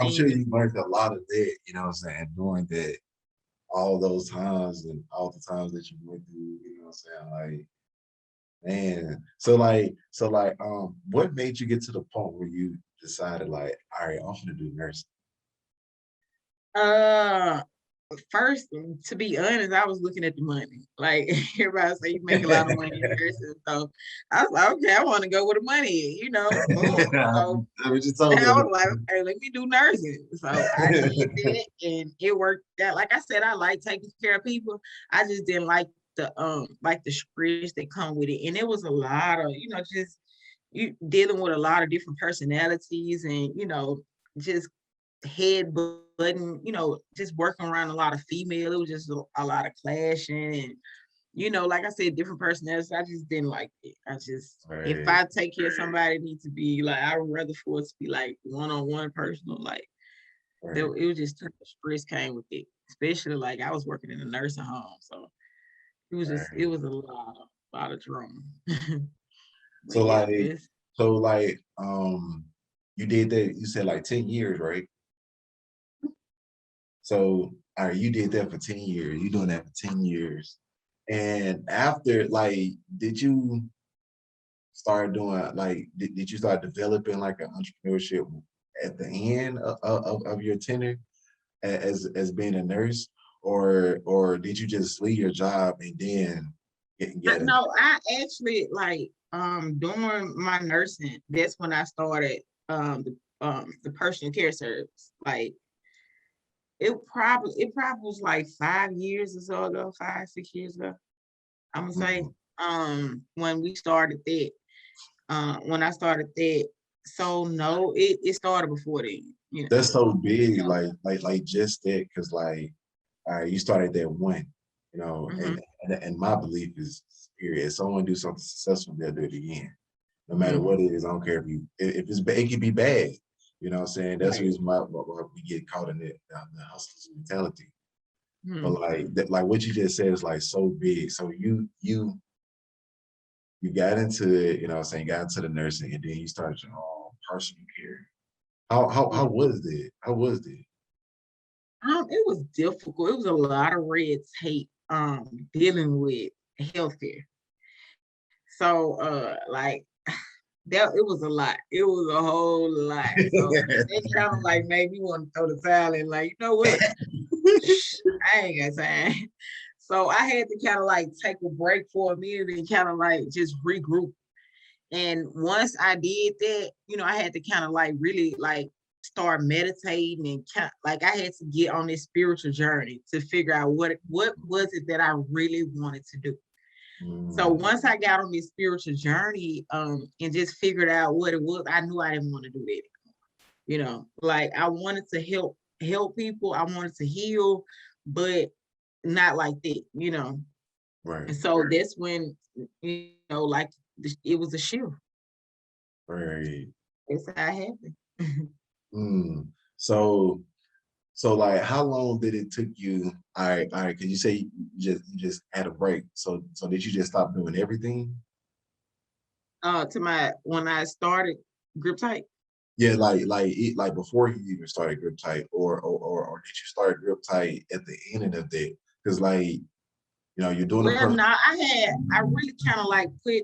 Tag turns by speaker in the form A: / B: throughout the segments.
A: I'm sure
B: things.
A: you learned a lot of that, you know what I'm saying, during that, all those times and all the times that you went through, you know what I'm saying? Like, man. So what made you get to the point where you decided like, all right, I'm gonna do nursing?
B: Uh, First, to be honest, I was looking at the money. Like everybody say, you make a lot of money in nursing, so I was like, okay, I want to go where the money is, boom. So
A: I was just told
B: I was
A: them.
B: like, okay, let me do nursing. So I did that, and it worked out. Like I said, I like taking care of people. I just didn't like the stress that come with it, and it was a lot of, just you dealing with a lot of different personalities, and just head button, just working around a lot of female. It was just a lot of clashing, and like I said, different personalities. I just didn't like it. If
A: Right,
B: I take care of somebody, it needs to be like, I would rather for it to be like one-on-one personal. Like there,
A: right,
B: it was just too much stress came with it, especially like I was working in a nursing home, so it
A: right.
B: was a lot of drama. But
A: So
B: yeah,
A: like,
B: it's
A: so like, you did that. You said like 10 years, right? So, all right, you did that for 10 years. You doing that for 10 years, and after, like, did you start doing like, did you start developing like an entrepreneurship at the end of your tenure as being a nurse, or did you just leave your job and then get into
B: no, I actually like during my nursing, that's when I started the personal care service. Like it probably was like 5 years or so ago, 5, 6 years ago. I'm gonna say
A: Mhm.
B: when we started that, when I started that. So no, it started before then,
A: That's so big,
B: So
A: like just that, because like, all right, you started at one,
B: mhm,
A: and my belief is, period. If someone do something successful, they'll do it again, no matter
B: mhm,
A: what it is. I don't care if it's bad, it could be bad. You know what I'm saying? That's the
B: right.
A: reason why we get caught in the hustlers mentality. But
B: Mhm.
A: like that, like what you just said is like so big. So you got into it, you know what I'm saying, got into the nursing, and then you started your own personal care. How
B: Yeah.
A: was that? How was that?
B: It was difficult. It was a lot of red tape dealing with healthcare. So like that it was a lot. It was a whole lot. So it kind of like made me want to throw the towel in, like, you know what? I ain't got time. So I had to kind of like take a break for a minute and kind of like just regroup. And once I did that, I had to kind of like really like start meditating and like I had to get on this spiritual journey to figure out what was it that I really wanted to do. So
A: Mm,
B: once I got on this spiritual journey, and just figured out what it was, I knew I didn't want to do that. Like I wanted to help people, I wanted to heal, but not like that.
A: right,
B: And so that's when, like it was a shift.
A: right.
B: That's how it happened.
A: Mm. So like, how long did it took you? All right, because you say you just had a break. So did you just stop doing everything?
B: To my when I started grip tight.
A: Yeah, like before you even started grip tight, or did you start grip tight at the end of that? Because like, you're doing a
B: Well,
A: person.
B: no, I really kind of like put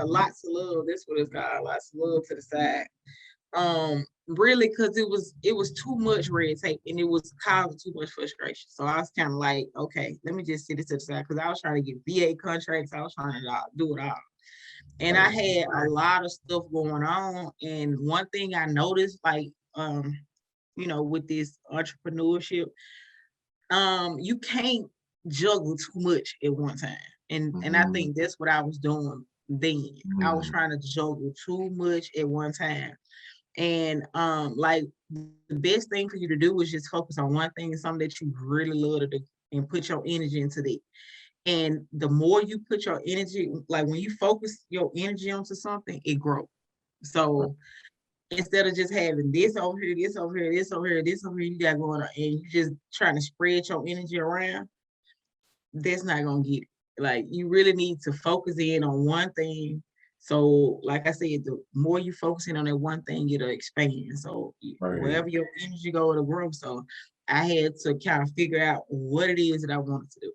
B: lots of love. That's what it's called, lots of love to the side. Really, because it was too much red tape and it was causing too much frustration. So I was kind of like, okay, let me just sit it to the side, because I was trying to get VA contracts. I was trying to do it all. And I
A: Right.
B: had a lot of stuff going on. And one thing I noticed, like, with this entrepreneurship, you can't juggle too much at one time. And I
A: Mhm.
B: think that's what I was doing then. I was
A: Mm.
B: trying to juggle too much at one time. And like the best thing for you to do is just focus on one thing, something that you really love to do, and put your energy into that. And the more you put your energy, like when you focus your energy onto something, it grows.
A: Right.
B: So instead of just having this over here, this over here, this over here, this over here, you got going on, and you just trying to spread your energy around, that's not gonna get it. Like you really need to focus in on one thing So, like I said, the more you focusing on that one thing, it'll expand. So
A: Right.
B: wherever your energy go, it'll grow. So I had to kind of figure out what it is that I wanted to do.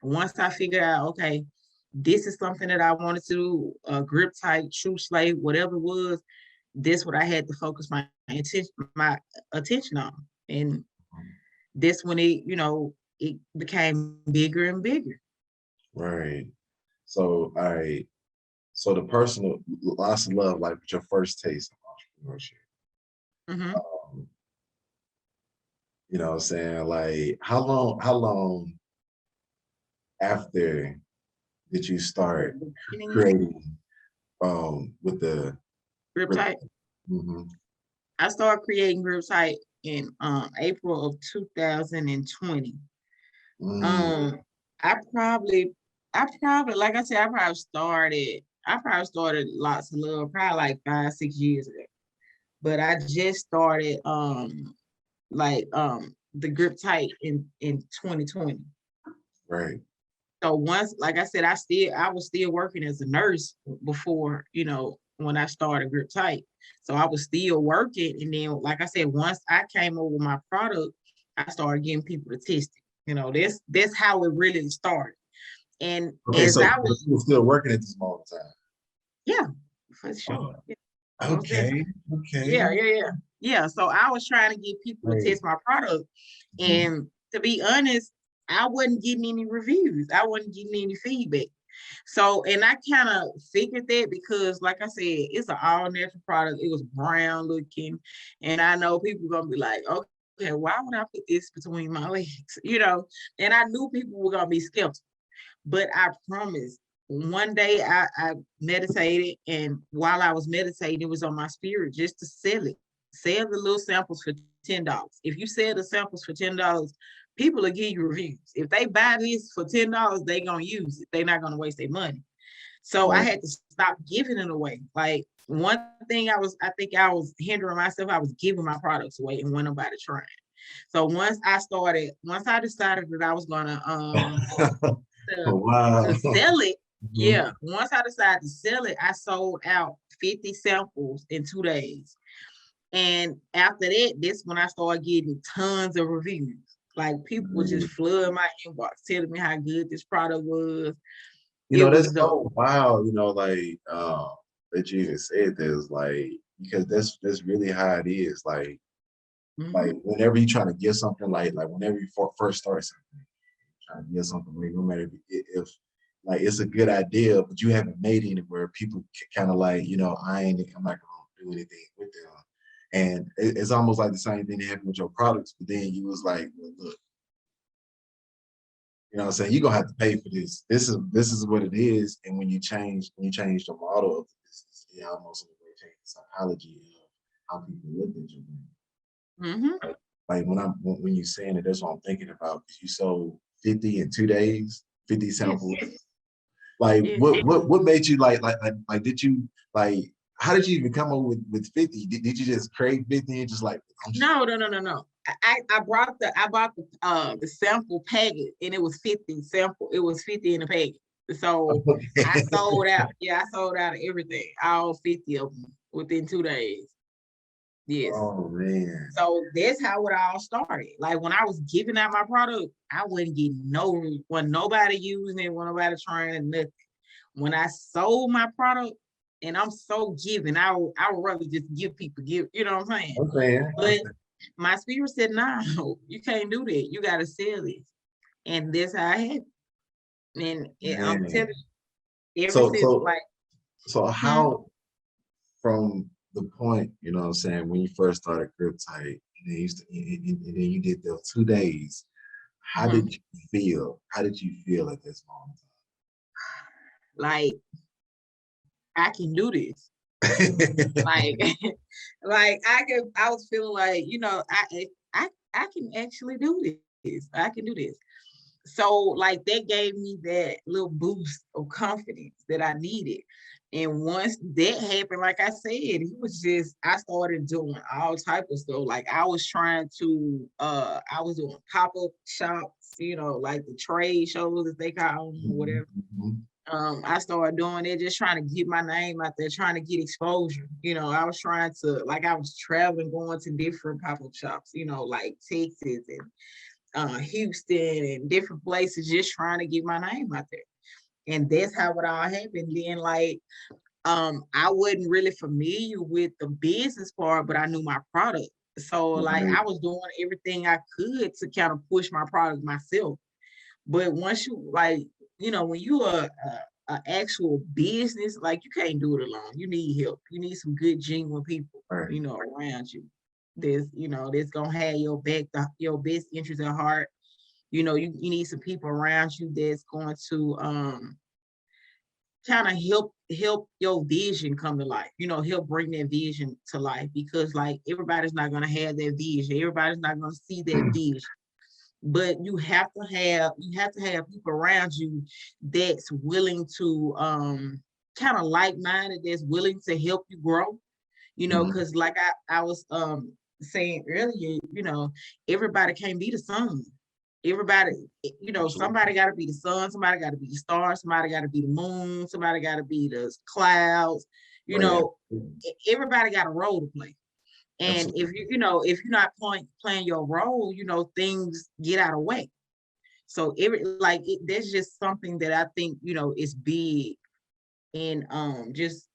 B: Once I figured out, okay, this is something that I wanted to do, grip tight, true slave, whatever it was, this what I had to focus my attention on. And this when it became bigger and bigger.
A: Right. So, all right. So the personal lots of love, like with your first taste of entrepreneurship.
B: Hmm.
A: Um, you know what I'm saying? Like how long after did you start creating with the
B: Grip
A: grip?
B: tight.
A: Mhm.
B: I started creating grip tight in April of 2020.
A: Mm,
B: Um, I probably, like I said, I probably started lots of love probably like 5, 6 years ago. But I just started the grip tight in 2020.
A: right.
B: So once, like I said, I was still working as a nurse before, when I started grip tight. So I was still working, and then, like I said, once I came over with my product, I started getting people to test it. That's how it really started. And
A: Okay,
B: as
A: so
B: I
A: you
B: was,
A: were still working at this moment in time.
B: yeah, for sure,
A: Oh,
B: yeah, most
A: okay,
B: definitely,
A: okay.
B: yeah, yeah, yeah, yeah. So I was trying to get people to
A: Right.
B: test my product,
A: Mhm.
B: and to be honest, I wasn't getting any reviews. I wasn't getting any feedback. So, and I kind of figured that because, like I said, it's an all natural product. It was brown looking, and I know people gonna be like, okay, why would I put this between my legs? And I knew people were gonna be skeptical, but I promise. One day I meditated, and while I was meditating, it was on my spirit just to sell it. Sell the little samples for $10. If you sell the samples for $10, people will give you reviews. If they buy this for $10, they gonna use it. They're not gonna waste their money. So I
A: Right.
B: had to stop giving it away. Like one thing I think I was hindering myself. I was giving my products away and wasn't nobody trying. So once I decided that I was gonna to,
A: Wow.
B: to sell it,
A: Mhm.
B: yeah. Once I decided to sell it, I sold out 50 samples in 2 days. And after that, this when I started getting tons of reviews. Like people would just
A: Right.
B: flood my inbox telling me how good this product was.
A: You
B: It
A: know,
B: was
A: that's
B: dope.
A: so wild, like, that you even said this, like, because that's really how it is. Like
B: Hmm.
A: whenever you try to get something, like whenever you first start something, trying to get something, like, no matter if like it's a good idea, but you haven't made it anywhere, people kind of like, I'm not gonna do anything with them. And it's almost like the same thing that happened with your products, but then you was like, well, look, what I'm saying? You're gonna have to pay for this. This is what it is. And when you change the model of the business, it almost in a way change the psychology of how people look at your brand.
B: Hmm.
A: Like when you saying it, that's what I'm thinking about. Because you sold 50 in 2 days, 50
B: Yes,
A: samples. Like
B: yes.
A: what made you like did you like how did you even come up with 50? Did you just create 50 and just like I'm just
B: No, no, no, no, no. I bought the sample packet, and it was 50 sample. It was 50 in the packet. So I
A: okay.
B: sold out. Yeah, I sold out of everything, all 50 of them within 2 days. Yes.
A: Oh man.
B: So that's how it all started. Like when I was giving out my product, I wasn't getting when nobody using it, when nobody trying it, nothing. When I sold my product, and I'm so giving, I would rather just give people give, you know what I'm saying?
A: I'm saying.
B: But my spirit said, no, you can't do that. You gotta sell this. And that's how I had it. And I'm telling
A: Man.
B: you, ever
A: So
B: since
A: so
B: like,
A: so
B: hmm,
A: how from the point, what I'm saying, when you first started Grip Tight, and then you did those 2 days, how
B: hmm,
A: did you feel? How did you feel at this moment?
B: like I can do this. Like, like I was feeling like, I can actually do this. I can do this. So like that gave me that little boost of confidence that I needed. And once that happened, like I said, it was just I started doing all type of stuff. Like I was trying to I was doing pop-up shops, like the trade shows as they call them or whatever. I started doing it, just trying to get my name out there, trying to get exposure. I was trying to, like, I was traveling, going to different pop-up shops, like Texas and Houston and different places, just trying to get my name out there. And that's how it all happened. Then, like, I wasn't really familiar with the business part, but I knew my product. So, like,
A: Right.
B: I was doing everything I could to kind of push my product myself. But once you, like, when you are a actual business, like, you can't do it alone. You need help. You need some good, genuine people,
A: Right.
B: around you. That's gonna have your back, your best interest at heart. You need some people around you that's going to kind of help your vision come to life. Help bring that vision to life, because, like, everybody's not gonna have that vision. Everybody's not gonna see that vision. But you have to have people around you that's willing to kind of like-minded, that's willing to help you grow,
A: Mhm.
B: because, like, I was saying earlier, everybody can't be the sun. Everybody,
A: Absolutely.
B: somebody got to be the sun, somebody got to be the star, somebody got to be the moon, somebody got to be the clouds. you
A: Right.
B: know Everybody got a role to play. And if
A: Absolutely.
B: if you're not playing your role, things get out of whack. So that's just something that I think, is big in just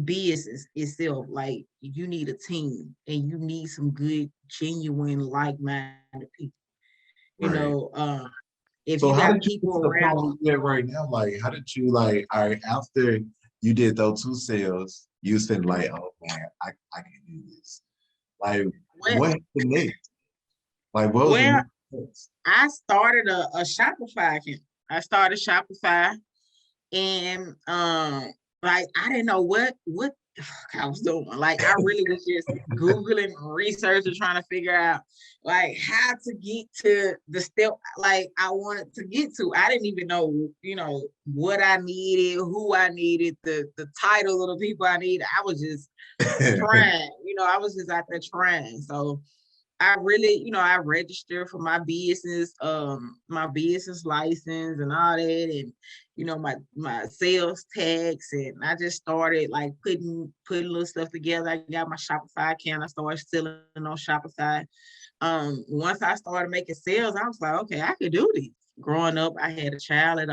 B: business itself. Like, you need a team, and you need some good, genuine, like-minded people. You
A: Right.
B: know, um, if
A: So
B: you
A: how
B: got
A: did you get
B: people
A: to the point
B: around
A: where you're at right now? Like, how did you like, all right, after you did those two sales, you said like, oh man, I can do this. Like,
B: you,
A: what happened next? Like, what was the
B: well,
A: next steps?
B: I started a Shopify account. I started Shopify, and like, I didn't know what the fuck I was doing. Like, I really was just googling, researching, trying to figure out, like, how to get to the step, like, I wanted to get to. I didn't even know, what I needed, who I needed, the title of the people I needed. I was just trying. I was just out there trying. So I really, I registered for my business license and all that, and my sales tax, and I just started, like, putting little stuff together. I got my Shopify account. I started selling on Shopify. Once I started making sales, I was like, okay, I could do this. Growing up, I had a child at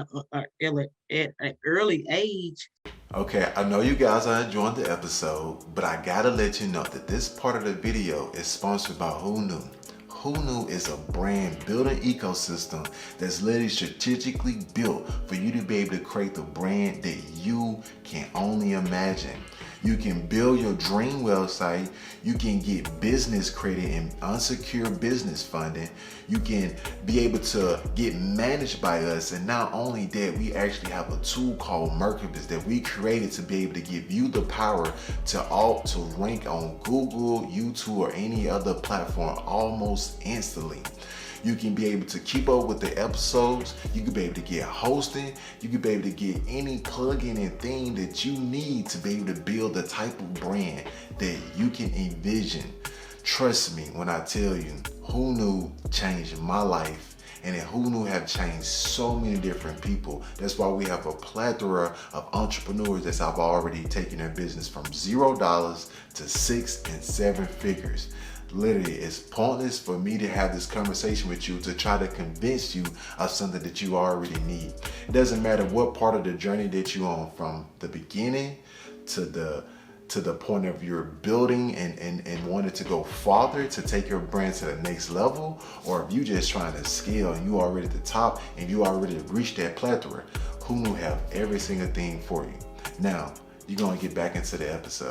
B: an early age.
C: Okay, I know you guys are enjoying the episode, but I gotta let you know that this part of the video is sponsored by Who Knew. Who Knew is a brand building ecosystem that's literally strategically built for you to be able to create the brand that you can only imagine. You can build your dream website. You can get business credit and unsecured business funding. You can be able to get managed by us. And not only that, we actually have a tool called Mercabus that we created to be able to give you the power to rank on Google, YouTube, or any other platform almost instantly. You can be able to keep up with the episodes. You can be able to get hosting. You can be able to get any plugin and thing that you need to be able to build the type of brand that you can envision. Trust me when I tell you, Who Knew changed my life, and then Who Knew have changed so many different people. That's why we have a plethora of entrepreneurs that have already taken their business from $0 to 6 and 7 figures. Literally, it's pointless for me to have this conversation with you to try to convince you of something that you already need. It doesn't matter what part of the journey that you're on, from the beginning to the point of your building and wanting to go farther to take your brand to the next level, or if you just trying to scale and you already at the top and you already reached that plethora. Who Knew have every single thing for you. Now, you're going to get back into the episode.